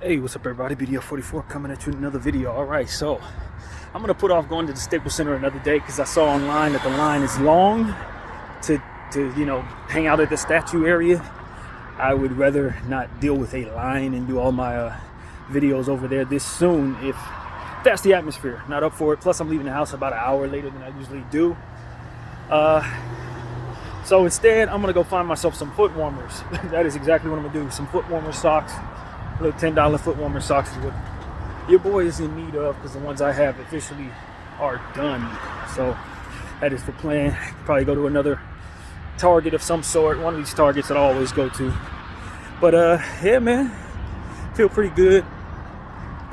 Hey, what's up everybody? BDF 44 coming at you with another video. Alright, so I'm gonna put off going to the Staples Center another day because I saw online that the line is long to hang out at the statue area. I would rather not deal with a line and do all my videos over there this soon if that's the atmosphere. Not up for it. Plus I'm leaving the house about an hour later than I usually do. So instead I'm gonna go find myself some foot warmers. That is exactly what I'm gonna do. Some foot warmer socks. Little $10 foot warmer socks is what your boy is in need of because the ones I have officially are done. So that is the plan. Probably go to another Target of some sort, one of these Targets that I always go to. But yeah, man, feel pretty good.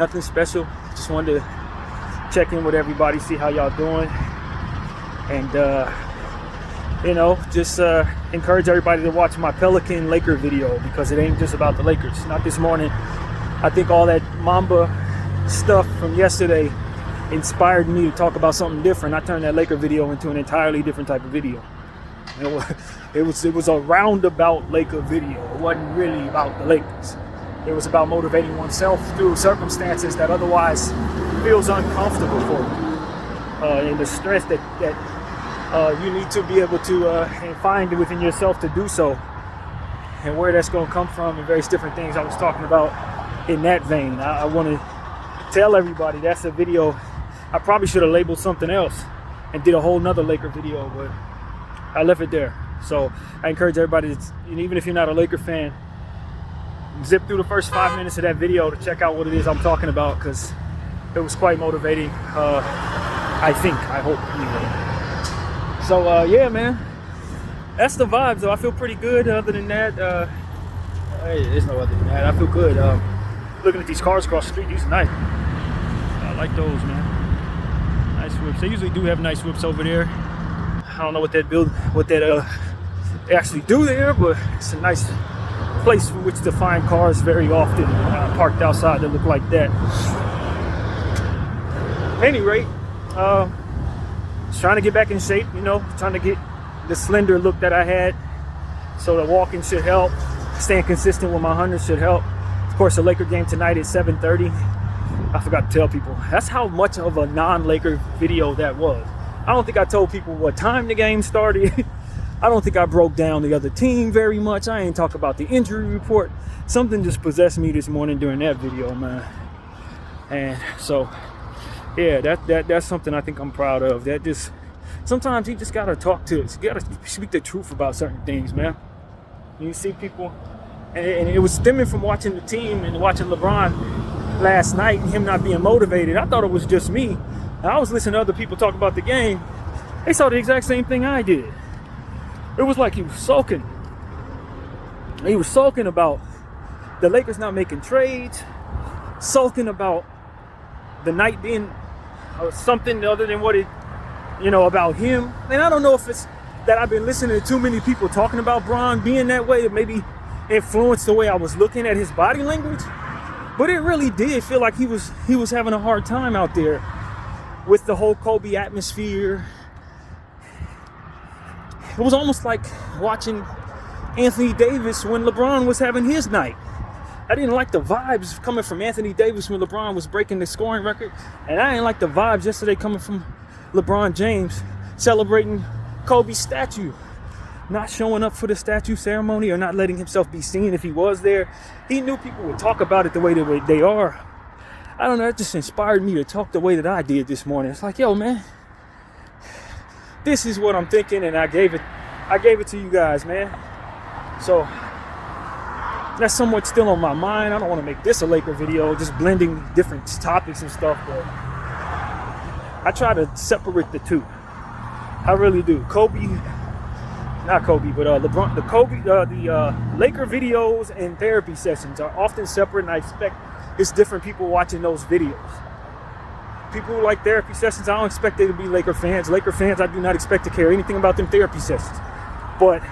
Nothing special. Just wanted to check in with everybody, see how y'all doing, and just encourage everybody to watch my Pelican Laker video because it ain't just about the Lakers. Not this morning. I think all that Mamba stuff from yesterday inspired me to talk about something different. I turned that Laker video into an entirely different type of video. It was a roundabout Laker video. It wasn't really about the Lakers. It was about motivating oneself through circumstances that otherwise feels uncomfortable for you, and the strength that you need to be able to find within yourself to do so, and where that's going to come from, and various different things I was talking about in that vein. I want to tell everybody that's a video I probably should have labeled something else and did a whole nother Laker video, but I left it there. So I encourage everybody to, even if you're not a Laker fan, zip through the first 5 minutes of that video to check out what it is I'm talking about, because it was quite motivating. I hope anyway. So yeah, man, that's the vibes though. I feel pretty good. Other than that, there's no other than that. I feel good. Looking at these cars across the street, these are nice. I like those, man. Nice whips. They usually do have nice whips over there. I don't know what they actually do there, but it's a nice place for which to find cars very often parked outside that look like that. At any rate, just trying to get back in shape, trying to get the slender look that I had. So the walking should help. Staying consistent with my 100 should help. Of course, the Laker game tonight at 7:30. I forgot to tell people. That's how much of a non-Laker video that was. I don't think I told people what time the game started. I don't think I broke down the other team very much. I ain't talk about the injury report. Something just possessed me this morning during that video, man. And so, yeah, that's something I think I'm proud of. That just, sometimes you just gotta talk to us. You gotta speak the truth about certain things, man. You see people, and it was stemming from watching the team and watching LeBron last night and him not being motivated. I thought it was just me. And I was listening to other people talk about the game. They saw the exact same thing I did. It was like he was sulking. He was sulking about the Lakers not making trades, sulking about the night being something other than what it, about him. And I don't know if it's that I've been listening to too many people talking about Bron being that way that maybe influenced the way I was looking at his body language. But it really did feel like he was having a hard time out there with the whole Kobe atmosphere. It was almost like watching Anthony Davis when LeBron was having his night. I didn't like the vibes coming from Anthony Davis when LeBron was breaking the scoring record. And I didn't like the vibes yesterday coming from LeBron James celebrating Kobe's statue. Not showing up for the statue ceremony or not letting himself be seen if he was there. He knew people would talk about it the way they are. I don't know, it just inspired me to talk the way that I did this morning. It's like, yo, man, this is what I'm thinking, and I gave it to you guys, man. So that's somewhat still on my mind. I don't want to make this a Laker video, just blending different topics and stuff, but I try to separate the two. I really do. LeBron, the Laker videos and therapy sessions are often separate, and I expect it's different people watching those videos. People who like therapy sessions, I don't expect they to be Laker fans. Laker fans, I do not expect to care anything about them therapy sessions. But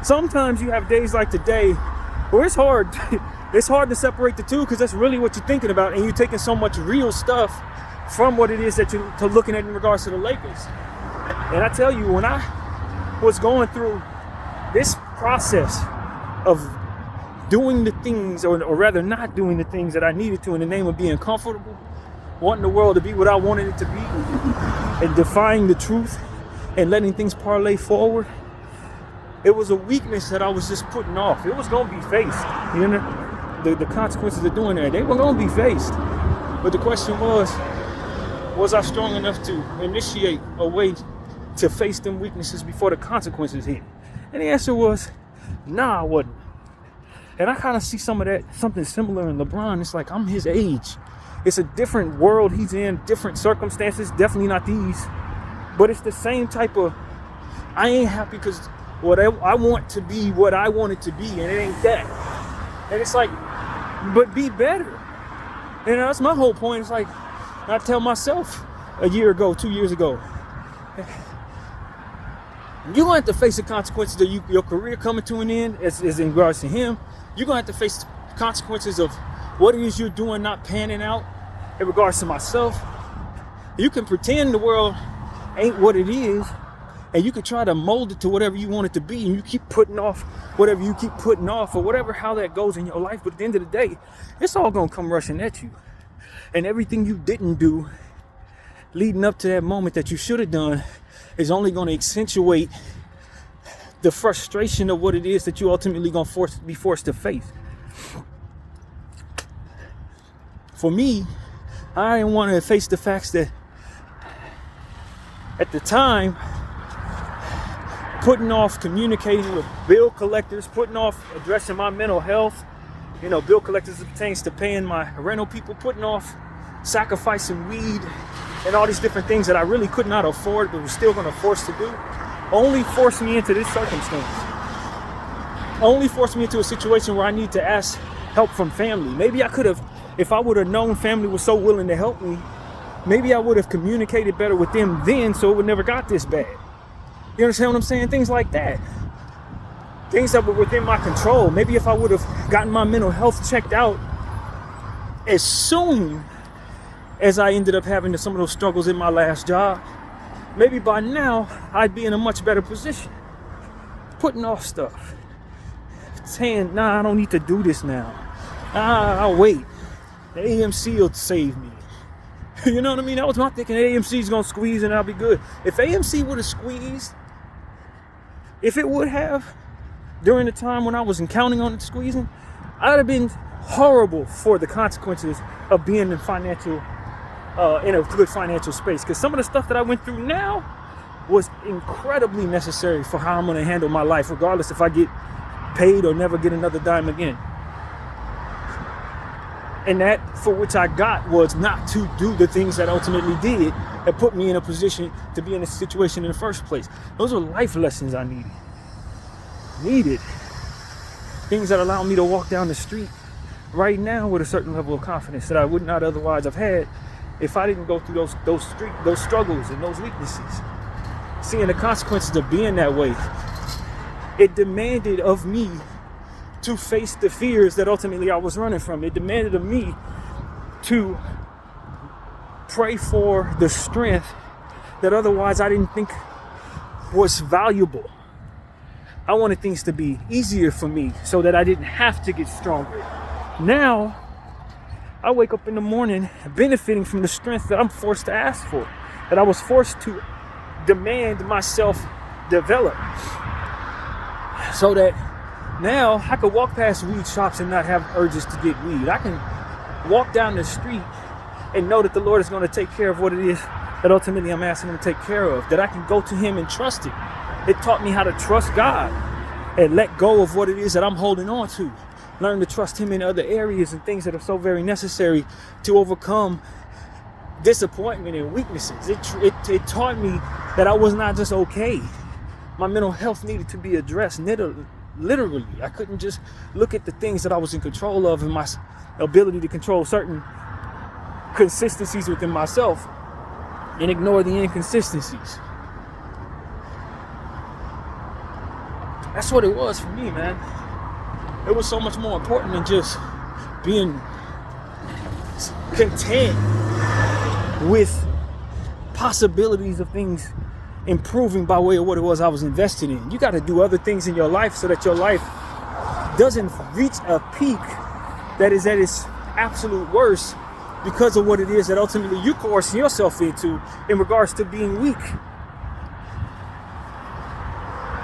sometimes you have days like today where it's hard. It's hard to separate the two because that's really what you're thinking about, and you're taking so much real stuff from what it is that you're looking at in regards to the Lakers. And I tell you, when I was going through this process of doing the things, or rather not doing the things that I needed to in the name of being comfortable, wanting the world to be what I wanted it to be, and defying the truth and letting things parlay forward. It was a weakness that I was just putting off. It was going to be faced. You know, the consequences of doing that, they were going to be faced. But the question was I strong enough to initiate a way to face them weaknesses before the consequences hit? And the answer was, nah, I wasn't. And I kind of see some of that, something similar in LeBron. It's like, I'm his age. It's a different world he's in, different circumstances, definitely not these. But it's the same type of, I ain't happy because what I want to be what I want it to be, and it ain't that. And it's like, but be better. And that's my whole point. It's like, I tell myself a year ago, 2 years ago, you're going to have to face the consequences of your career coming to an end, as in regards to him. You're going to have to face the consequences of what it is you're doing not panning out in regards to myself. You can pretend the world ain't what it is, and you can try to mold it to whatever you want it to be, and you keep putting off whatever you keep putting off, or whatever, how that goes in your life. But at the end of the day, it's all going to come rushing at you. And everything you didn't do leading up to that moment that you should have done is only going to accentuate the frustration of what it is that you ultimately going to be forced to face. For me, I didn't want to face the facts that at the time, putting off communicating with bill collectors, putting off addressing my mental health, bill collectors pertains to paying my rental people, putting off sacrificing weed and all these different things that I really could not afford but was still going to force to do, only forced me into this circumstance. Only forced me into a situation where I need to ask help from family. Maybe I could have, if I would have known family was so willing to help me, maybe I would have communicated better with them then, so it would never got this bad. You understand what I'm saying? Things like that. Things that were within my control. Maybe if I would have gotten my mental health checked out as soon as I ended up having some of those struggles in my last job, maybe by now I'd be in a much better position. Putting off stuff. Saying, nah, I don't need to do this now. I'll wait. The AMC will save me. You know what I mean? That was my thinking. AMC's gonna squeeze and I'll be good. If AMC would have squeezed, if it would have, during the time when I wasn't counting on it squeezing, I'd have been horrible for the consequences of being in financial, in a good financial space. Because some of the stuff that I went through now was incredibly necessary for how I'm gonna handle my life, regardless if I get paid or never get another dime again. And that for which I got was not to do the things that ultimately did that put me in a position to be in this situation in the first place. Those are life lessons I needed. Things that allow me to walk down the street right now with a certain level of confidence that I would not otherwise have had if I didn't go through those struggles and those weaknesses. Seeing the consequences of being that way, it demanded of me to face the fears that ultimately I was running from. It demanded of me to pray for the strength that otherwise I didn't think was valuable. I wanted things to be easier for me so that I didn't have to get stronger. Now, I wake up in the morning benefiting from the strength that I'm forced to ask for, that I was forced to demand myself develop. So that now I could walk past weed shops and not have urges to get weed. I can walk down the street and know that the Lord is going to take care of what it is that ultimately I'm asking him to take care of. That I can go to him and trust him. It taught me how to trust God and let go of what it is that I'm holding on to. Learn to trust him in other areas and things that are so very necessary to overcome disappointment and weaknesses. It taught me that I was not just okay. My mental health needed to be addressed literally. I couldn't just look at the things that I was in control of and my ability to control certain consistencies within myself and ignore the inconsistencies. That's what it was for me, man. It was so much more important than just being content with possibilities of things improving by way of what it was I was invested in. You got to do other things in your life so that your life doesn't reach a peak that is at its absolute worst because of what it is that ultimately you coercing yourself into in regards to being weak.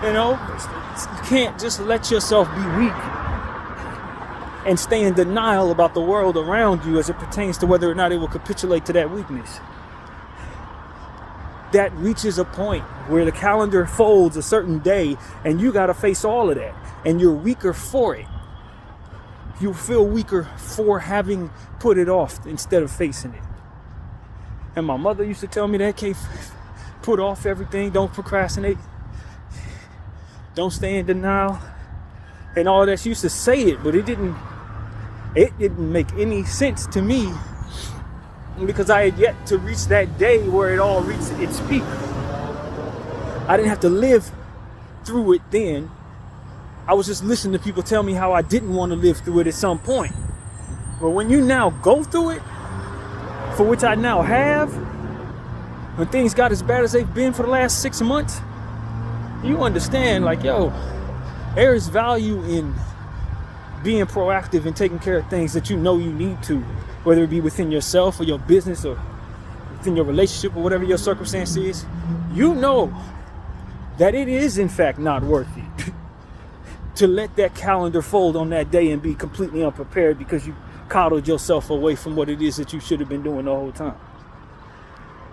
You know, you can't just let yourself be weak and stay in denial about the world around you as it pertains to whether or not it will capitulate to that weakness. That reaches a point where the calendar folds a certain day and you got to face all of that, and you're weaker for it. You feel weaker for having put it off instead of facing it. And my mother used to tell me that, Kate, put off everything, don't procrastinate, don't stay in denial, and all that. She used to say it, but it didn't make any sense to me, because I had yet to reach that day where it all reached its peak. I didn't have to live through it then. I was just listening to people tell me how I didn't want to live through it at some point. But when you now go through it, for which I now have, when things got as bad as they've been for the last 6 months, you understand, like, yo, there is value in being proactive and taking care of things that you know you need to, whether it be within yourself or your business or within your relationship or whatever your circumstance is. You know that it is in fact not worth it to let that calendar fold on that day and be completely unprepared because you coddled yourself away from what it is that you should have been doing the whole time.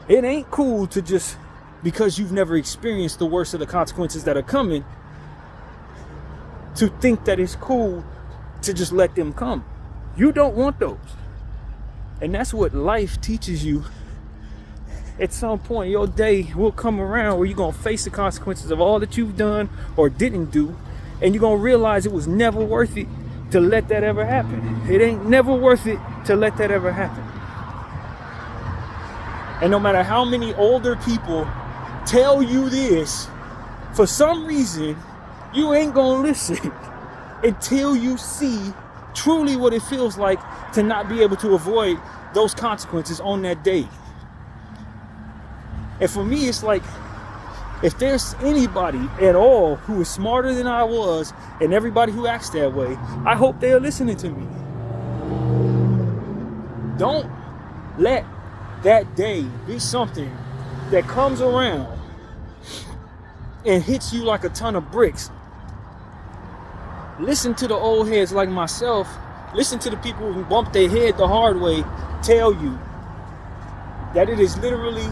It ain't cool to just, because you've never experienced the worst of the consequences that are coming, to think that it's cool to just let them come. You don't want those. And that's what life teaches you. At some point, your day will come around where you're going to face the consequences of all that you've done or didn't do. And you're going to realize it was never worth it to let that ever happen. It ain't never worth it to let that ever happen. And no matter how many older people tell you this, for some reason, you ain't going to listen until you see truly what it feels like to not be able to avoid those consequences on that day. And for me, it's like, if there's anybody at all who is smarter than I was, and everybody who acts that way, I hope they're listening to me. Don't let that day be something that comes around and hits you like a ton of bricks. Listen to the old heads like myself. Listen to the people who bumped their head the hard way tell you that it is literally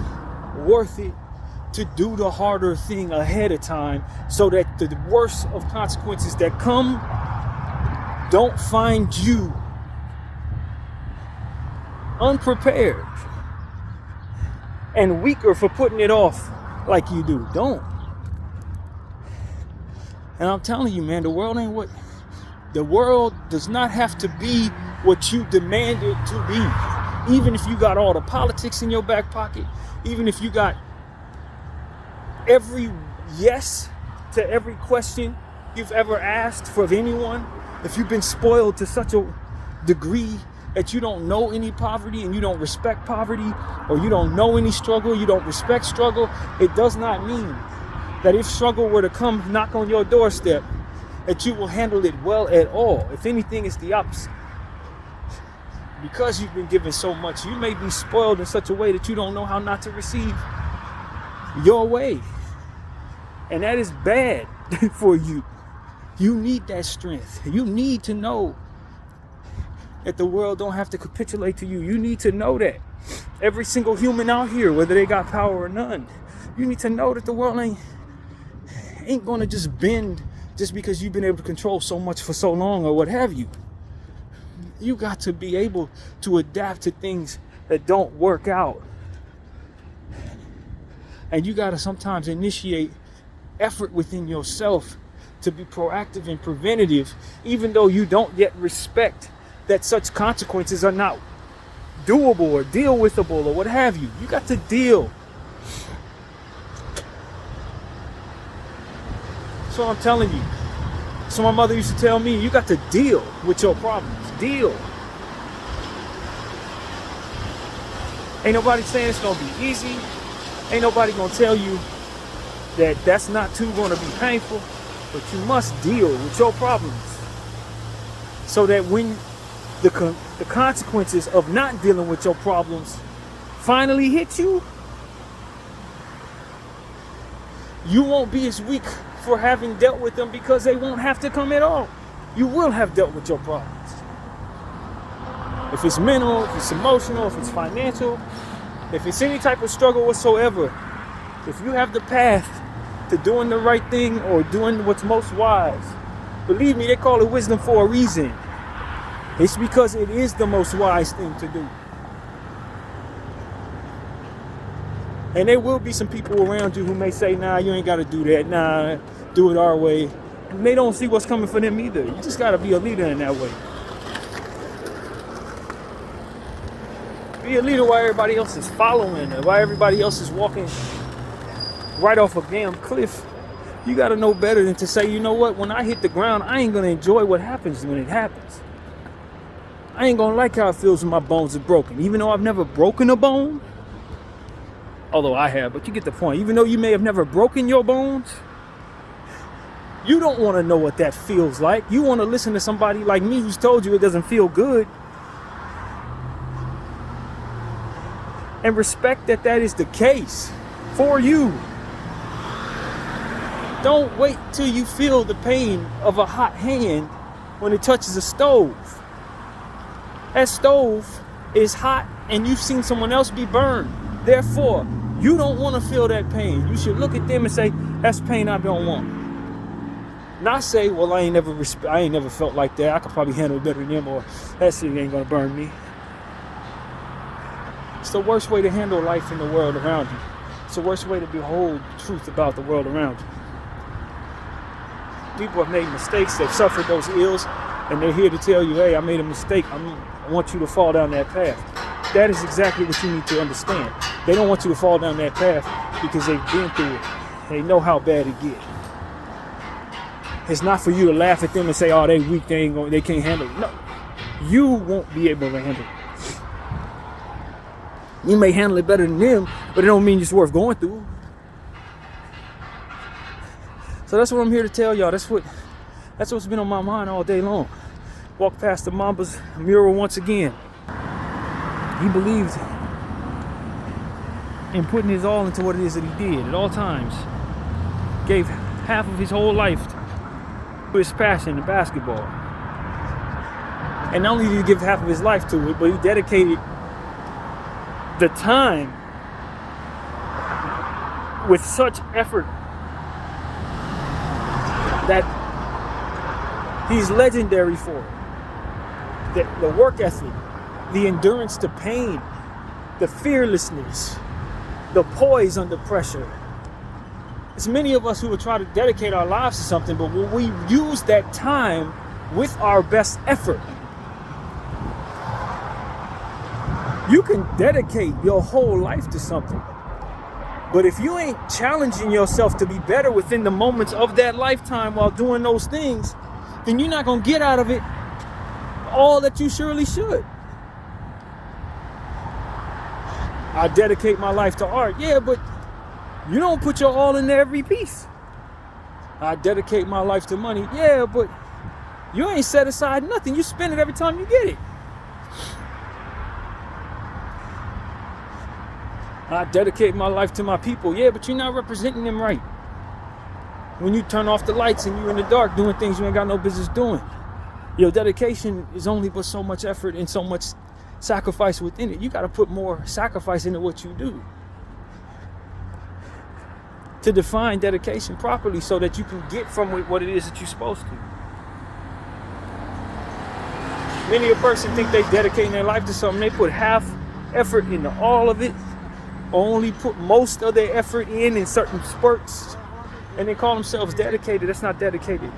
worth it to do the harder thing ahead of time, so that the worst of consequences that come don't find you unprepared and weaker for putting it off like you do. Don't. And I'm telling you, man, the world does not have to be what you demand it to be. Even if you got all the politics in your back pocket, even if you got every yes to every question you've ever asked for anyone, if you've been spoiled to such a degree that you don't know any poverty and you don't respect poverty, or you don't know any struggle, you don't respect struggle, it does not mean that if struggle were to come knock on your doorstep, that you will handle it well at all. If anything, it's the opposite. Because you've been given so much, you may be spoiled in such a way that you don't know how not to receive your way. And that is bad for you. You need that strength. You need to know that the world don't have to capitulate to you. You need to know that. Every single human out here, whether they got power or none, you need to know that the world ain't gonna just bend just because you've been able to control so much for so long or what have you. You got to be able to adapt to things that don't work out. And you got to sometimes initiate effort within yourself to be proactive and preventative, even though you don't yet respect that such consequences are not doable or deal withable or what have you. You got to deal. So I'm telling you. So my mother used to tell me, you got to deal with your problems. Deal. Ain't nobody saying it's gonna be easy. Ain't nobody gonna tell you that that's not too gonna be painful, but you must deal with your problems. so that when the consequences of not dealing with your problems finally hit you, you won't be as weak for having dealt with them, because they won't have to come at all. You will have dealt with your problems. If it's mental, if it's emotional, if it's financial, if it's any type of struggle whatsoever, if you have the path to doing the right thing or doing what's most wise, believe me, they call it wisdom for a reason. It's because it is the most wise thing to do. And there will be some people around you who may say, nah, you ain't got to do that. Nah, do it our way. And they don't see what's coming for them either. You just got to be a leader in that way. Be a leader while everybody else is following, while everybody else is walking right off a damn cliff. You got to know better than to say, you know what, when I hit the ground, I ain't going to enjoy what happens when it happens. I ain't going to like how it feels when my bones are broken. Even though I've never broken a bone, although I have, but you get the point. Even though you may have never broken your bones, you don't want to know what that feels like. You want to listen to somebody like me who's told you it doesn't feel good, and respect that that is the case for you. Don't wait till you feel the pain of a hot hand when it touches a stove. That stove is hot and you've seen someone else be burned. Therefore, you don't want to feel that pain. You should look at them and say, that's pain I don't want. Not say, well, I ain't never felt like that. I could probably handle it better than them, or that shit ain't gonna burn me. It's the worst way to handle life in the world around you. It's the worst way to behold the truth about the world around you. People have made mistakes, they've suffered those ills, and they're here to tell you, hey, I made a mistake. I want you to fall down that path. That is exactly what you need to understand. They don't want you to fall down that path because they've been through it. They know how bad it gets. It's not for you to laugh at them and say, oh, they weak, they can't handle it. No, you won't be able to handle it. You may handle it better than them, but it don't mean it's worth going through. So that's what I'm here to tell y'all. That's what's been on my mind all day long. Walked past the Mamba's mural once again. He believed in putting his all into what it is that he did at all times. Gave half of his whole life to his passion in basketball. And not only did he give half of his life to it, but he dedicated the time with such effort that he's legendary for it. The work ethic, the endurance to pain, the fearlessness, the poise under pressure. There's many of us who would try to dedicate our lives to something, but when we use that time with our best effort, you can dedicate your whole life to something. But if you ain't challenging yourself to be better within the moments of that lifetime while doing those things, then you're not going to get out of it all that you surely should. I dedicate my life to art. Yeah, but you don't put your all into every piece. I dedicate my life to money. Yeah, but you ain't set aside nothing. You spend it every time you get it. I dedicate my life to my people. Yeah, but you're not representing them right. When you turn off the lights and you're in the dark doing things you ain't got no business doing. Your dedication is only but so much effort and so much sacrifice within it. You got to put more sacrifice into what you do to define dedication properly so that you can get from it what it is that you're supposed to. Many a person think they dedicating their life to something. They put half effort into all of it, only put most of their effort in certain spurts, and they call themselves dedicated. That's not dedicated.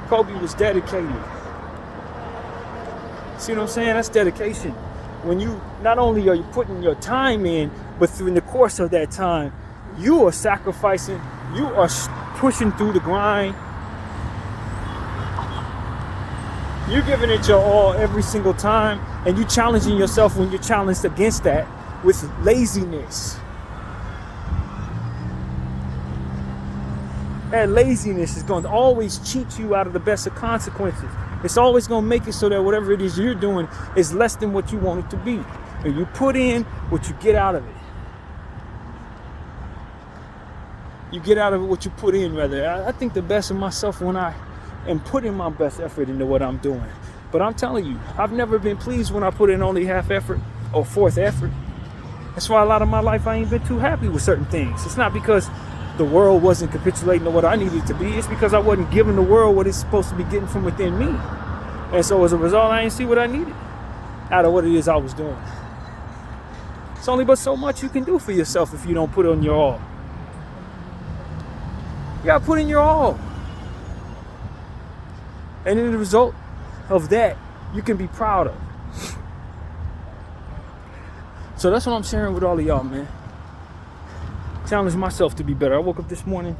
Kobe was dedicated. See what I'm saying? That's dedication. When you, not only are you putting your time in, but through the course of that time, you are sacrificing, you are pushing through the grind. You're giving it your all every single time, and you challenging yourself when you're challenged against that with laziness. That laziness is going to always cheat you out of the best of consequences. It's always going to make it so that whatever it is you're doing is less than what you want it to be. And you put in what you get out of it. You get out of it what you put in, rather. I think the best of myself when I am putting my best effort into what I'm doing. But I'm telling you, I've never been pleased when I put in only half effort or fourth effort. That's why a lot of my life I ain't been too happy with certain things. It's not because the world wasn't capitulating to what I needed to be. It's because I wasn't giving the world what it's supposed to be getting from within me. And so as a result, I didn't see what I needed out of what it is I was doing. It's only but so much you can do for yourself if you don't put in your all. You gotta put in your all. And in the result of that, you can be proud of. So that's what I'm sharing with all of y'all, man. Challenge myself to be better. I woke up this morning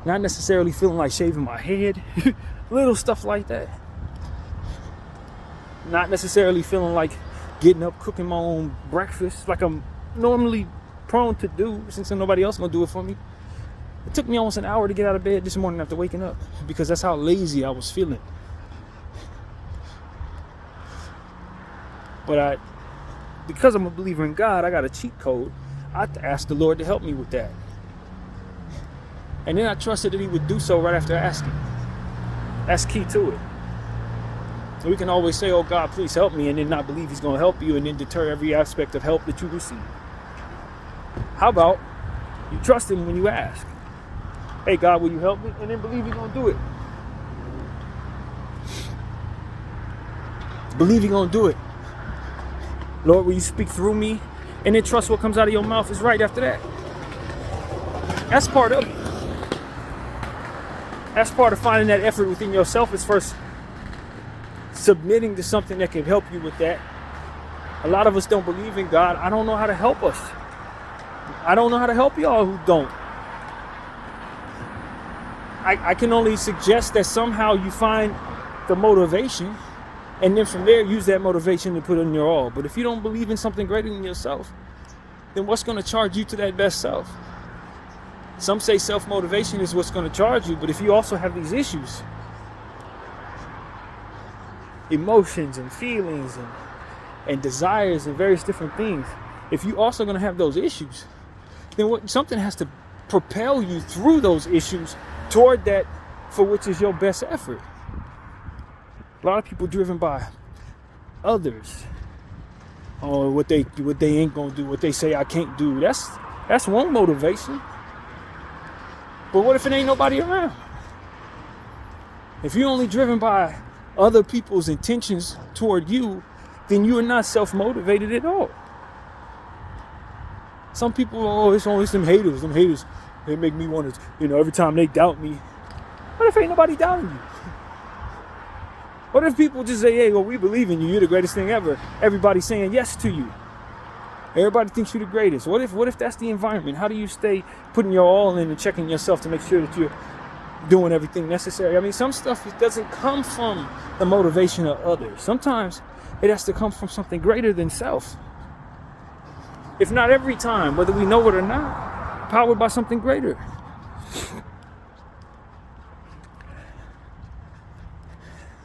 not necessarily feeling like shaving my head, little stuff like that. Not necessarily feeling like getting up, cooking my own breakfast like I'm normally prone to do, since nobody else gonna do it for me. It took me almost an hour to get out of bed this morning after waking up, because that's how lazy I was feeling. But because I'm a believer in God, I got a cheat code. I asked the Lord to help me with that. And then I trusted that he would do so right after asking. That's key to it. We can always say, oh God, please help me, and then not believe he's going to help you, and then deter every aspect of help that you receive. How about you trust him when you ask? Hey God, will you help me? And then believe he's going to do it. Believe he's going to do it. Lord, will you speak through me? And then trust what comes out of your mouth is right after that. That's part of it. That's part of finding that effort within yourself, is first submitting to something that can help you with that. A lot of us don't believe in God. I don't know how to help us. I don't know how to help y'all who don't. I can only suggest that somehow you find the motivation, and then from there use that motivation to put in your all. But if you don't believe in something greater than yourself, then what's going to charge you to that best self? Some say self-motivation is what's going to charge you, but if you also have these issues, emotions and feelings and desires and various different things, if you also going to have those issues, then something has to propel you through those issues toward that for which is your best effort. A lot of people driven by others, or what they ain't gonna do, what they say I can't do. That's one motivation. But what if it ain't nobody around? If you're only driven by other people's intentions toward you, then you are not self-motivated at all. Some people, oh, it's only some haters. Them haters, they make me want to, every time they doubt me. What if ain't nobody doubting you? What if people just say, hey, well, we believe in you. You're the greatest thing ever. Everybody's saying yes to you. Everybody thinks you're the greatest. What if that's the environment? How do you stay putting your all in and checking yourself to make sure that you're doing everything necessary? I mean, some stuff, it doesn't come from the motivation of others. Sometimes it has to come from something greater than self. If not every time, whether we know it or not, powered by something greater.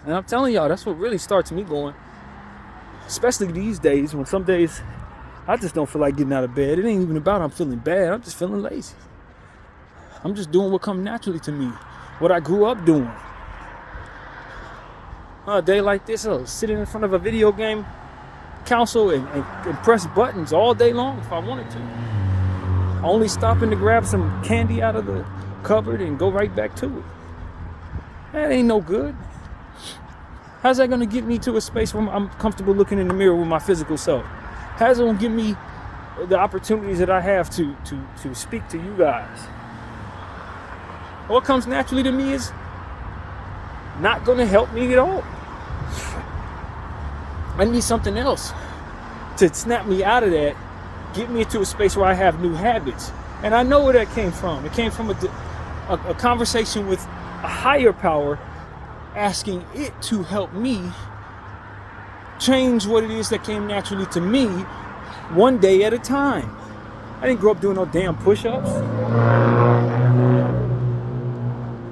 And I'm telling y'all, that's what really starts me going. Especially these days, when some days I just don't feel like getting out of bed. It ain't even about I'm feeling bad. I'm just feeling lazy. I'm just doing what comes naturally to me. What I grew up doing. On a day like this, I'll sit in front of a video game console and press buttons all day long if I wanted to. Only stopping to grab some candy out of the cupboard and go right back to it. That ain't no good. How's that going to get me to a space where I'm comfortable looking in the mirror with my physical self? How's it going to give me the opportunities that I have to speak to you guys? What comes naturally to me is not going to help me at all. I need something else to snap me out of that, get me into a space where I have new habits. And I know where that came from. It came from a conversation with a higher power, asking it to help me change what it is that came naturally to me one day at a time. I didn't grow up doing no damn push-ups.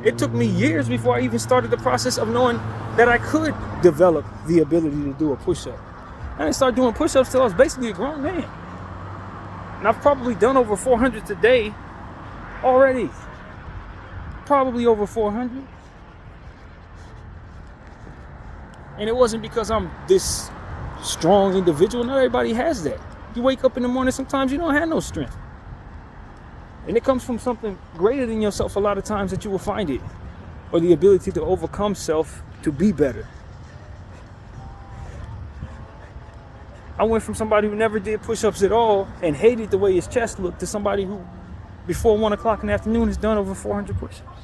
It took me years before I even started the process of knowing that I could develop the ability to do a push-up. I didn't start doing push-ups till I was basically a grown man. And I've probably done over 400 today already. Probably over 400. And it wasn't because I'm this strong individual. Not everybody has that. You wake up in the morning, sometimes you don't have no strength. And it comes from something greater than yourself a lot of times that you will find it. Or the ability to overcome self to be better. I went from somebody who never did push-ups at all and hated the way his chest looked to somebody who, before 1 o'clock in the afternoon, has done over 400 push-ups.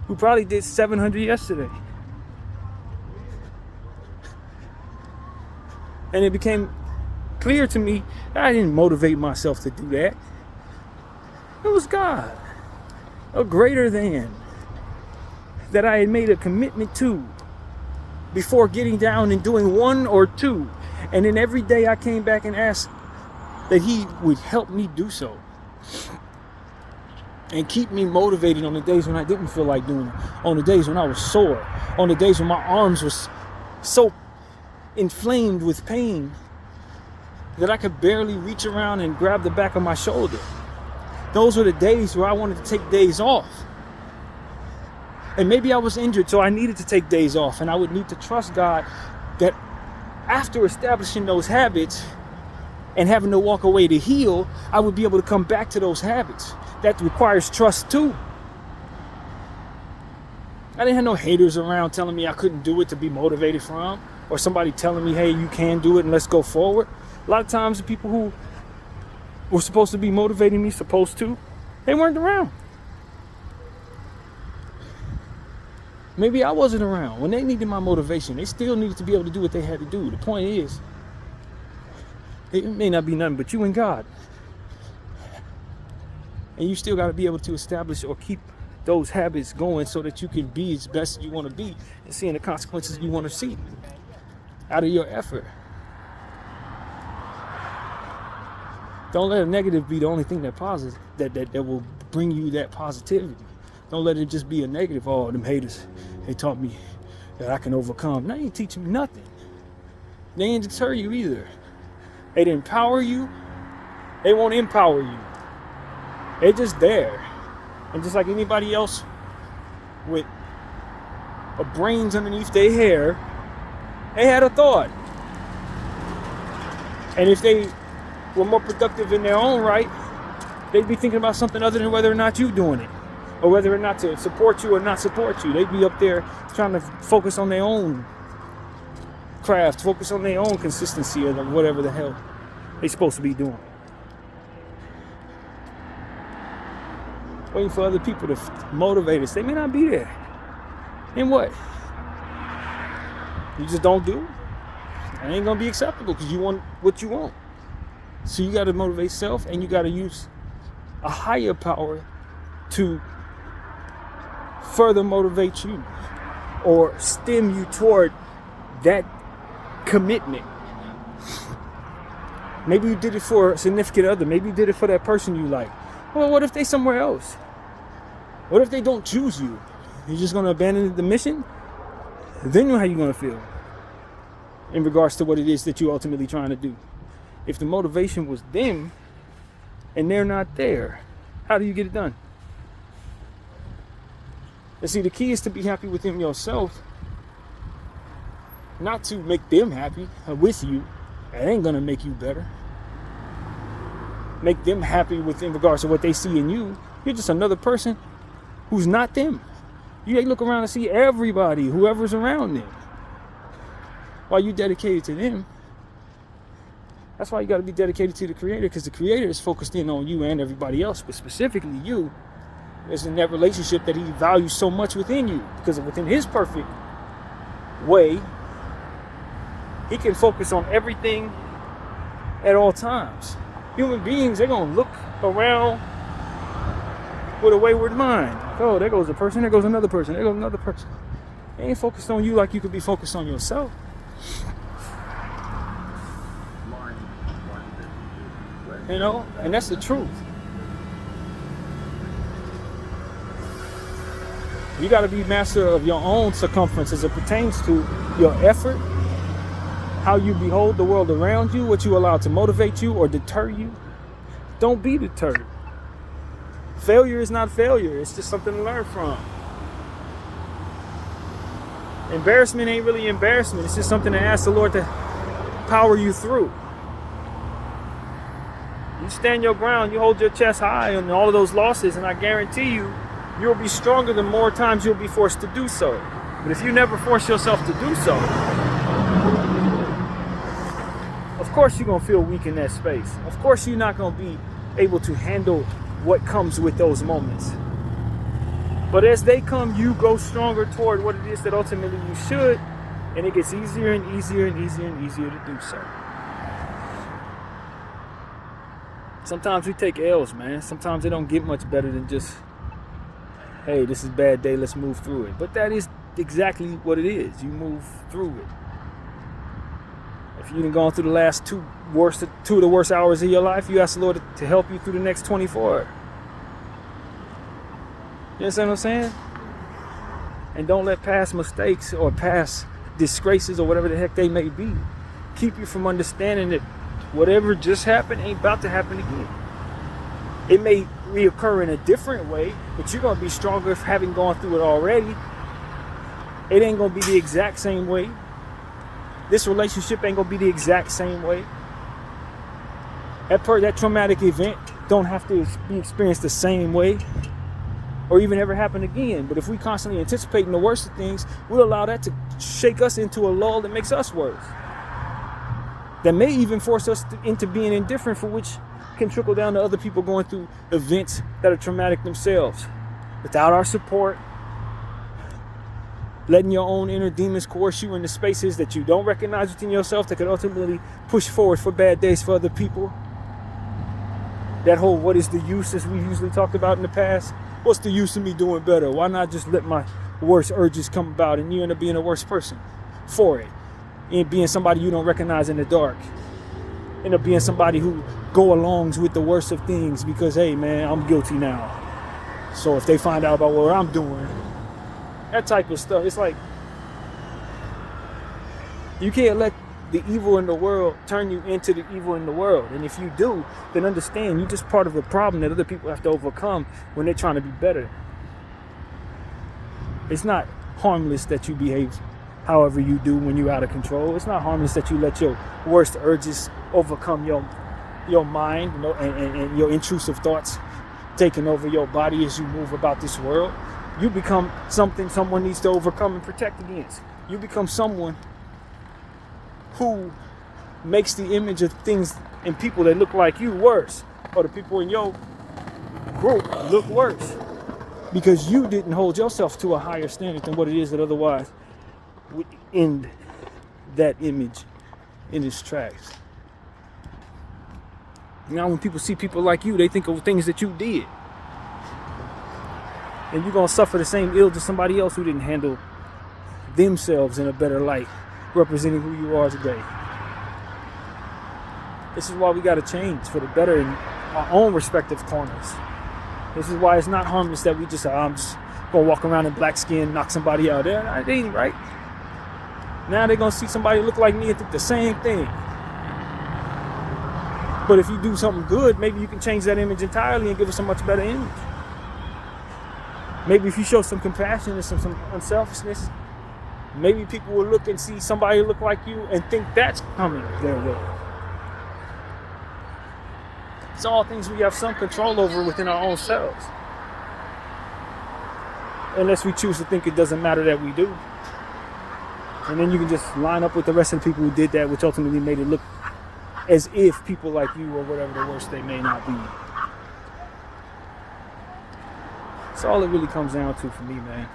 Who probably did 700 yesterday. And it became clear to me that I didn't motivate myself to do that. It was God, a greater than, that I had made a commitment to before getting down and doing 1 or 2. And then every day I came back and asked that he would help me do so. And keep me motivated on the days when I didn't feel like doing it. On the days when I was sore. On the days when my arms was so inflamed with pain that I could barely reach around and grab the back of my shoulder. Those were the days where I wanted to take days off. And maybe I was injured, so I needed to take days off. And I would need to trust God that after establishing those habits and having to walk away to heal, I would be able to come back to those habits. That requires trust too. I didn't have no haters around telling me I couldn't do it to be motivated from, or somebody telling me, hey, you can do it and let's go forward. A lot of times the people who were supposed to be motivating me, they weren't around. Maybe I wasn't around. When they needed my motivation, they still needed to be able to do what they had to do. The point is, it may not be nothing but you and God. And you still got to be able to establish or keep those habits going so that you can be as best you want to be and seeing the consequences you want to see out of your effort. Don't let a negative be the only thing that will bring you that positivity. Don't let it just be a negative. Oh, them haters, they taught me that I can overcome. They ain't teaching me nothing. They ain't deter you either. They didn't empower you. They won't empower you. They're just there. And just like anybody else with a brains underneath their hair, they had a thought. And if they were more productive in their own right, they'd be thinking about something other than whether or not you doing it, or whether or not to support you or not support you. They'd be up there trying to focus on their own craft, focus on their own consistency, or whatever the hell they're supposed to be doing. Waiting for other people to motivate us. They may not be there. Then what? You just don't do it? It ain't gonna be acceptable because you want what you want. So you gotta motivate self, and you gotta use a higher power to further motivate you or stem you toward that commitment. Maybe you did it for a significant other. Maybe you did it for that person you like. Well, what if they somewhere else? What if they don't choose you? You're just gonna abandon the mission? Then how you gonna feel in regards to what it is that you're ultimately trying to do? If the motivation was them and they're not there, how do you get it done? And see, the key is to be happy within yourself, not to make them happy with you. It ain't gonna make you better. Make them happy within regards to what they see in you. You're just another person who's not them. They look around and see everybody, whoever's around them, while you dedicated to them. That's why you got to be dedicated to the Creator, because the Creator is focused in on you and everybody else, but specifically you is in that relationship that He values so much within you, because within His perfect way, He can focus on everything at all times. Human beings, they're going to look around with a wayward mind. Oh, there goes a person, there goes another person, there goes another person. They ain't focused on you like you could be focused on yourself. You know, and that's the truth. You got to be master of your own circumference as it pertains to your effort, how you behold the world around you, what you allow to motivate you or deter you. Don't be deterred. Failure is not failure. It's just something to learn from. Embarrassment ain't really embarrassment. It's just something to ask the Lord to power you through. You stand your ground, you hold your chest high on all of those losses, and I guarantee you, you'll be stronger the more times you'll be forced to do so. But if you never force yourself to do so, of course you're going to feel weak in that space. Of course you're not going to be able to handle what comes with those moments. But as they come, you go stronger toward what it is that ultimately you should, and it gets easier and easier and easier and easier to do so. Sometimes we take L's, man. Sometimes they don't get much better than just, hey, this is a bad day, let's move through it. But that is exactly what it is. You move through it. If you've gone through the last two of the worst hours of your life, you ask the Lord to help you through the next 24. You understand what I'm saying? And don't let past mistakes or past disgraces or whatever the heck they may be keep you from understanding that whatever just happened ain't about to happen again. It may reoccur in a different way, but you're going to be stronger for having gone through it already. It ain't going to be the exact same way. This relationship ain't going to be the exact same way. That traumatic event don't have to be experienced the same way or even ever happen again. But if we constantly anticipating the worst of things, we'll allow that to shake us into a lull that makes us worse. That may even force us into being indifferent, for which can trickle down to other people going through events that are traumatic themselves. Without our support, letting your own inner demons coerce you into spaces that you don't recognize within yourself that could ultimately push forward for bad days for other people. That whole what is the use, as we usually talked about in the past. What's the use of me doing better? Why not just let my worst urges come about and you end up being a worse person for it? And being somebody you don't recognize in the dark. End up being somebody who go alongs with the worst of things because, hey man, I'm guilty now. So if they find out about what I'm doing, that type of stuff, it's like you can't let the evil in the world turn you into the evil in the world. And if you do, then understand you're just part of a problem that other people have to overcome when they're trying to be better. It's not harmless that you behave however you do when you're out of control. It's not harmless that you let your worst urges overcome your mind, you know, and your intrusive thoughts taking over your body as you move about this world. You become something someone needs to overcome and protect against. You become someone who makes the image of things and people that look like you worse, or the people in your group look worse, because you didn't hold yourself to a higher standard than what it is that otherwise would end that image in its tracks. Now when people see people like you, they think of things that you did, and you're going to suffer the same ills as somebody else who didn't handle themselves in a better light, representing who you are today. This is why we got to change for the better in our own respective corners. This is why it's not harmless that we just, I'm just going to walk around in black skin, knock somebody out. That ain't right. Now they're going to see somebody look like me and think the same thing. But if you do something good, maybe you can change that image entirely and give us a much better image. Maybe if you show some compassion and some unselfishness, maybe people will look and see somebody look like you and think that's coming their way. It's all things we have some control over within our own selves. Unless we choose to think it doesn't matter that we do. And then you can just line up with the rest of the people who did that, which ultimately made it look as if people like you or whatever the worst they may not be. That's all it really comes down to for me, man.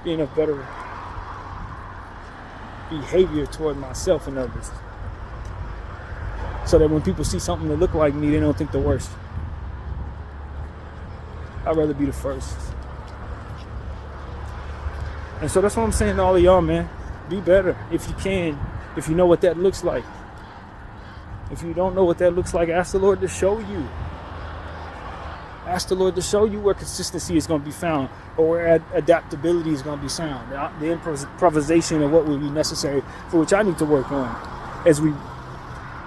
Being a better behavior toward myself and others. So that when people see something that look like me, they don't think the worst. I'd rather be the first. And so that's what I'm saying to all of y'all, man. Be better if you can, if you know what that looks like. If you don't know what that looks like, ask the Lord to show you. Ask the Lord to show you where consistency is going to be found, or where adaptability is going to be found. The improvisation of what will be necessary, for which I need to work on, as we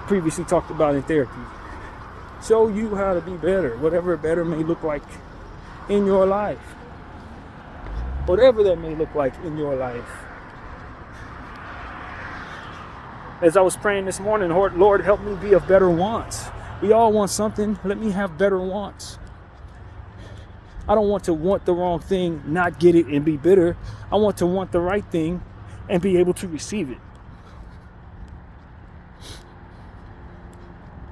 previously talked about in therapy. Show you how to be better, whatever better may look like in your life. Whatever that may look like in your life. As I was praying this morning, Lord, help me be of better wants. We all want something. Let me have better wants. I don't want to want the wrong thing, not get it, and be bitter. I want to want the right thing and be able to receive it.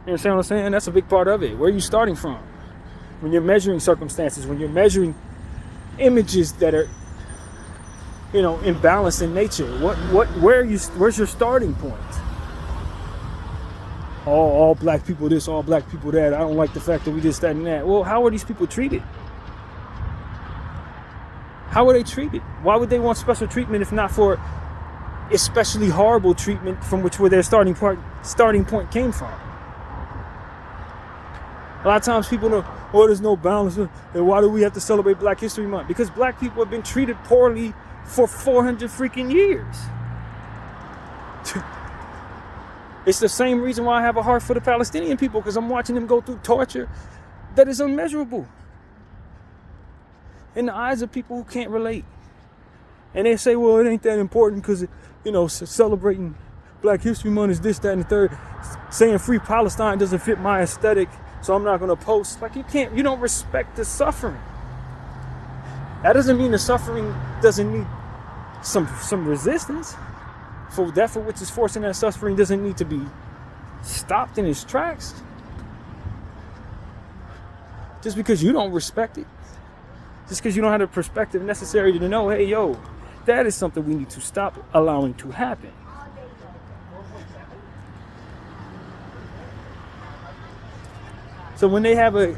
You understand what I'm saying? That's a big part of it. Where are you starting from? When you're measuring circumstances, when you're measuring images that are, imbalanced in nature, where's your starting point? All black people this, all black people that. I don't like the fact that we this, that, and that. Well, how are these people treated? How are they treated? Why would they want special treatment if not for especially horrible treatment from where their starting point came from? A lot of times people know, there's no balance. And why do we have to celebrate Black History Month? Because black people have been treated poorly for 400 freaking years. It's the same reason why I have a heart for the Palestinian people, because I'm watching them go through torture that is unmeasurable in the eyes of people who can't relate. And they say, well, it ain't that important because, celebrating Black History Month is this, that, and the third. Saying free Palestine doesn't fit my aesthetic, so I'm not going to post. Like, you don't respect the suffering. That doesn't mean the suffering doesn't need some resistance. For that for which is forcing that suffering doesn't need to be stopped in its tracks. Just because you don't respect it. Just because you don't have the perspective necessary to know, hey, that is something we need to stop allowing to happen. So when they have a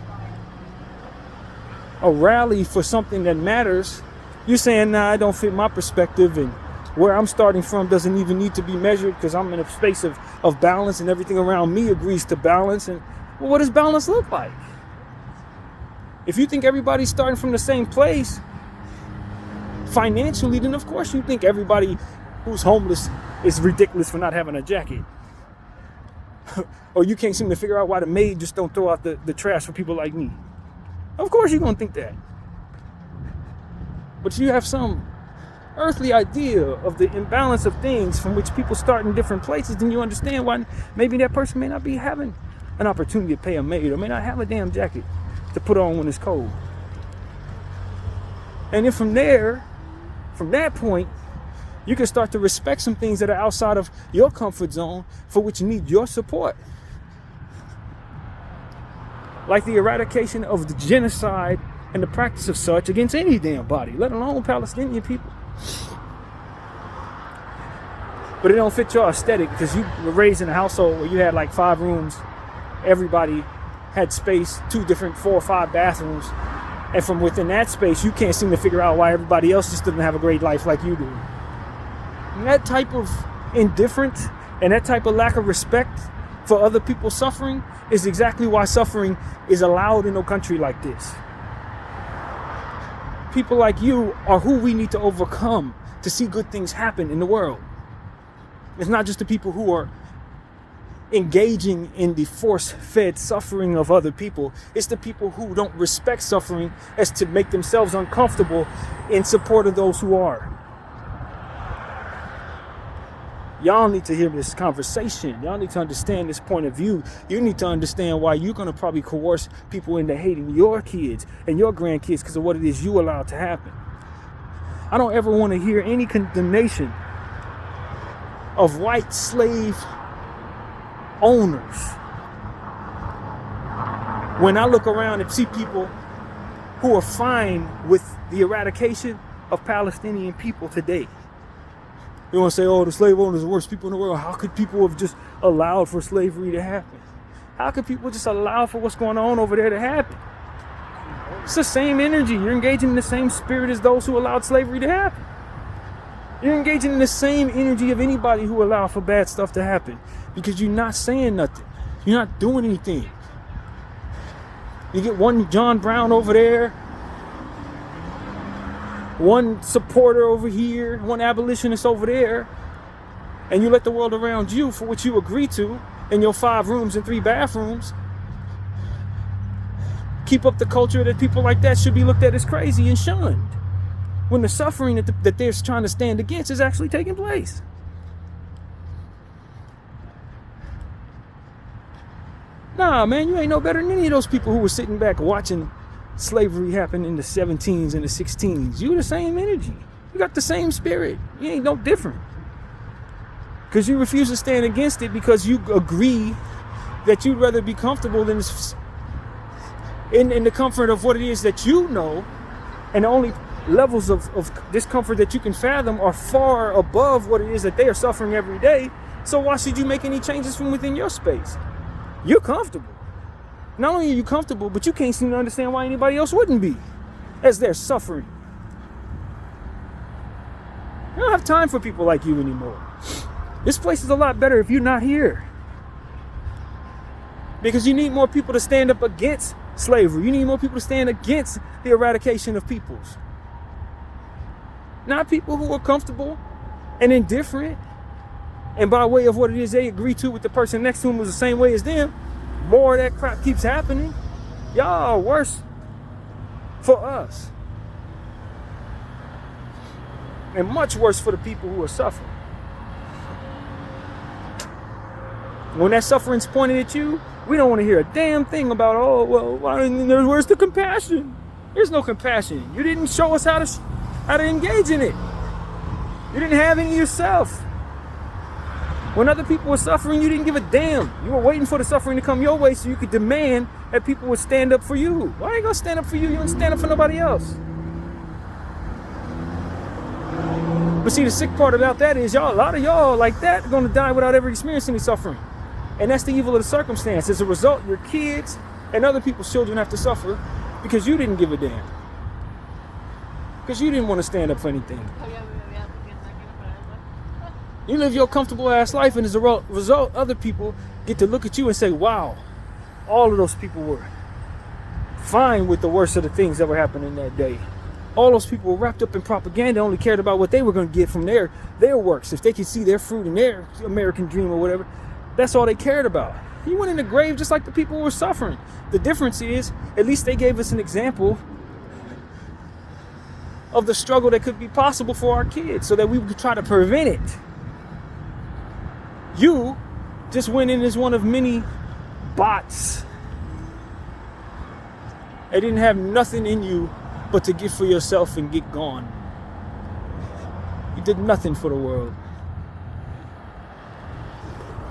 rally for something that matters, you're saying, nah, it don't fit my perspective, and where I'm starting from doesn't even need to be measured because I'm in a space of balance and everything around me agrees to balance. And well, what does balance look like? If you think everybody's starting from the same place financially, then of course you think everybody who's homeless is ridiculous for not having a jacket. Or you can't seem to figure out why the maid just don't throw out the trash for people like me. Of course you're going to think that. But you have some earthly idea of the imbalance of things from which people start in different places, then you understand why maybe that person may not be having an opportunity to pay a maid, or may not have a damn jacket to put on when it's cold. And then from that point, you can start to respect some things that are outside of your comfort zone for which you need your support. Like the eradication of the genocide and the practice of such against any damn body, let alone Palestinian people. But it don't fit your aesthetic because you were raised in a household where you had like 5 rooms. Everybody had space, 4 or 5 bathrooms. And from within that space, you can't seem to figure out why everybody else just doesn't have a great life like you do. And that type of indifference and that type of lack of respect for other people's suffering is exactly why suffering is allowed in a country like this. People like you are who we need to overcome to see good things happen in the world. It's not just the people who are engaging in the force-fed suffering of other people. It's the people who don't respect suffering as to make themselves uncomfortable in support of those who are. Y'all need to hear this conversation. Y'all need to understand this point of view. You need to understand why you're going to probably coerce people into hating your kids and your grandkids because of what it is you allowed to happen. I don't ever want to hear any condemnation of white slave owners when I look around and see people who are fine with the eradication of Palestinian people today. You want to say, the slave owners are the worst people in the world. How could people have just allowed for slavery to happen? How could people just allow for what's going on over there to happen? It's the same energy. You're engaging in the same spirit as those who allowed slavery to happen. You're engaging in the same energy of anybody who allowed for bad stuff to happen because you're not saying nothing. You're not doing anything. You get one John Brown over there, one supporter over here, one abolitionist over there, and you let the world around you, for which you agree to, in your 5 rooms and 3 bathrooms, keep up the culture that people like that should be looked at as crazy and shunned, when the suffering that they're trying to stand against is actually taking place. Nah, man, you ain't no better than any of those people who were sitting back watching slavery happen in the 17s and the 16s. You the same energy. You got the same spirit. You ain't no different. Because you refuse to stand against it because you agree that you'd rather be comfortable than in the comfort of what it is that you know, and the only levels of discomfort that you can fathom are far above what it is that they are suffering every day. So why should you make any changes from within your space? You're comfortable. Not only are you comfortable, but you can't seem to understand why anybody else wouldn't be, as they're suffering. I don't have time for people like you anymore. This place is a lot better if you're not here. Because you need more people to stand up against slavery. You need more people to stand against the eradication of peoples. Not people who are comfortable and indifferent, and by way of what it is they agree to with the person next to them was the same way as them. More of that crap keeps happening. Y'all are worse for us. And much worse for the people who are suffering. When that suffering's pointed at you, we don't want to hear a damn thing about, oh, well, where's the compassion? There's no compassion. You didn't show us how to engage in it. You didn't have any yourself. When other people were suffering, you didn't give a damn. You were waiting for the suffering to come your way so you could demand that people would stand up for you. Why ain't gonna stand up for you? You don't stand up for nobody else. But see, the sick part about that is a lot of y'all like that are gonna die without ever experiencing any suffering. And that's the evil of the circumstance. As a result, your kids and other people's children have to suffer because you didn't give a damn. Because you didn't want to stand up for anything. You live your comfortable ass life, and as a result, other people get to look at you and say, wow, all of those people were fine with the worst of the things that were happening that day. All those people were wrapped up in propaganda, only cared about what they were going to get from their works. If they could see their fruit in their American dream or whatever, that's all they cared about. You went in the grave just like the people who were suffering. The difference is, at least they gave us an example of the struggle that could be possible for our kids so that we could try to prevent it. You just went in as one of many bots. They didn't have nothing in you but to give for yourself and get gone. You did nothing for the world.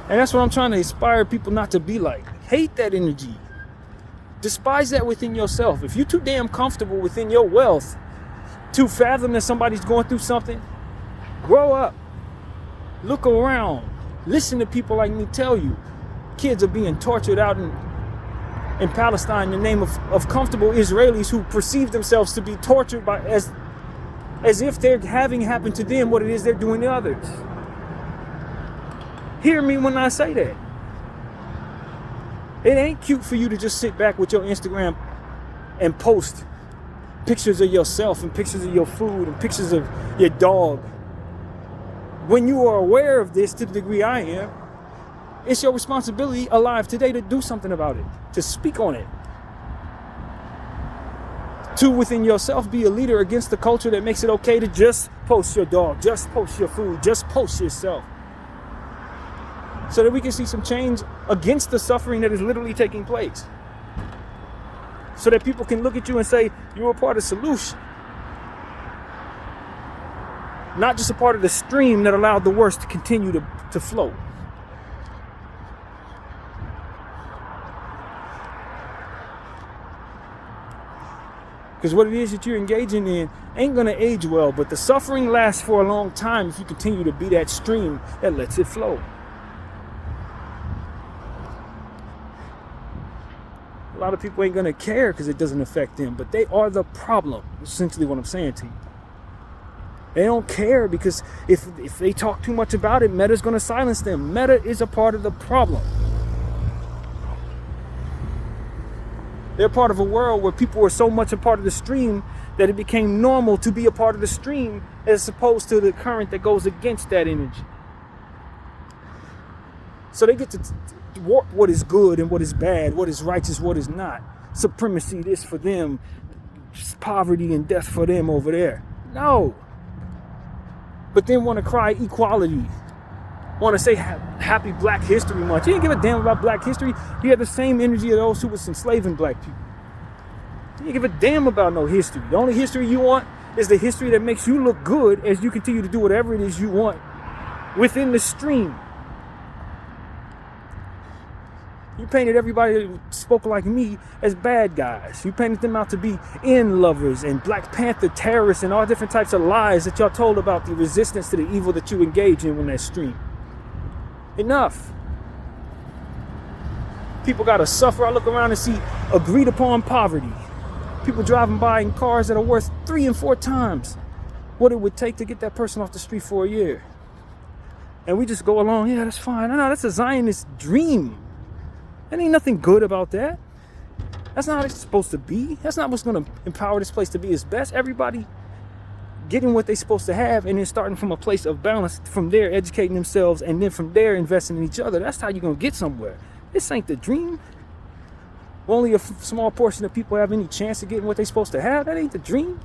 And that's what I'm trying to inspire people not to be like. Hate that energy. Despise that within yourself. If you're too damn comfortable within your wealth to fathom that somebody's going through something, grow up. Look around. Listen to people like me tell you. Kids are being tortured out in Palestine in the name of comfortable Israelis who perceive themselves to be tortured by as if they're having happened to them what it is they're doing to others. Hear me when I say that. It ain't cute for you to just sit back with your Instagram and post pictures of yourself and pictures of your food and pictures of your dog. When you are aware of this to the degree I am, it's your responsibility alive today to do something about it, to speak on it. To within yourself be a leader against the culture that makes it okay to just post your dog, just post your food, just post yourself. So that we can see some change against the suffering that is literally taking place. So that people can look at you and say, you're a part of the solution. Not just a part of the stream that allowed the worst to continue to flow. Because what it is that you're engaging in ain't going to age well, but the suffering lasts for a long time if you continue to be that stream that lets it flow. A lot of people ain't going to care because it doesn't affect them, but they are the problem, essentially what I'm saying to you. They don't care because if they talk too much about it, Meta's going to silence them. Meta is a part of the problem. They're part of a world where people were so much a part of the stream that it became normal to be a part of the stream as opposed to the current that goes against that energy. So they get to warp what is good and what is bad, what is righteous, what is not. Supremacy, this for them, poverty and death for them over there. No. But then want to cry equality. Want to say happy Black History Month. You didn't give a damn about Black history. You had the same energy of those who was enslaving black people. You didn't give a damn about no history. The only history you want is the history that makes you look good as you continue to do whatever it is you want within the stream. You painted everybody that spoke like me as bad guys. You painted them out to be end lovers and Black Panther terrorists and all different types of lies that y'all told about the resistance to the evil that you engage in that stream. Enough. People gotta suffer. I look around and see agreed upon poverty. People driving by in cars that are worth 3 and 4 times what it would take to get that person off the street for a year. And we just go along, yeah, that's fine. No, that's a Zionist dream. There ain't nothing good about that. That's not how it's supposed to be. That's not what's going to empower this place to be its best. Everybody getting what they're supposed to have and then starting from a place of balance, from there educating themselves, and then from there investing in each other. That's how you're going to get somewhere. This ain't the dream. Only a small portion of people have any chance of getting what they're supposed to have. That ain't the dream.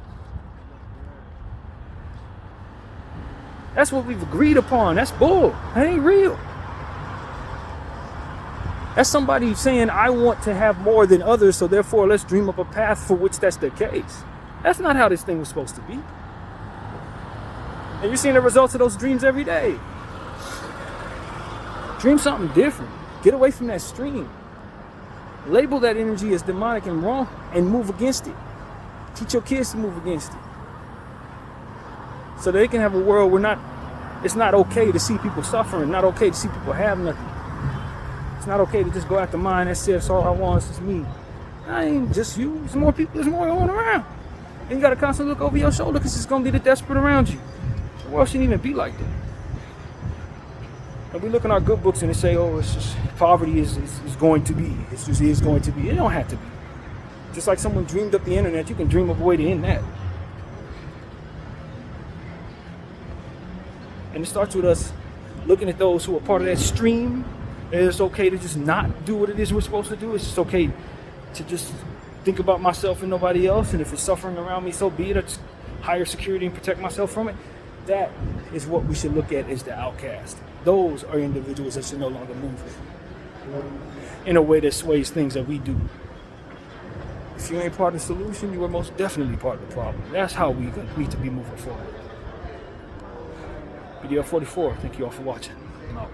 That's what we've agreed upon. That's bull. That ain't real. That's somebody saying, I want to have more than others, so therefore let's dream up a path for which that's the case. That's not how this thing was supposed to be. And you're seeing the results of those dreams every day. Dream something different. Get away from that stream. Label that energy as demonic and wrong and move against it. Teach your kids to move against it. So they can have a world where it's not okay to see people suffering, not okay to see people have nothing. It's not okay to just go after mine. That's it. That's all I want. It's just me. I ain't just you. There's more people. There's more going around. And you got to constantly look over your shoulder because it's going to be the desperate around you. The world shouldn't even be like that. And we look in our good books and they say, oh, it's just poverty is going to be. It's just is going to be. It don't have to be. Just like someone dreamed up the internet, you can dream up a way to end that. And it starts with us looking at those who are part of that stream. And it's okay to just not do what it is we're supposed to do. It's just okay to just think about myself and nobody else. And if it's suffering around me, so be it. It's higher security and protect myself from it. That is what we should look at as the outcast. Those are individuals that should no longer move in a way that sways things that we do. If you ain't part of the solution, you are most definitely part of the problem. That's how we need to be moving forward. BDF 44, thank you all for watching. I'm out.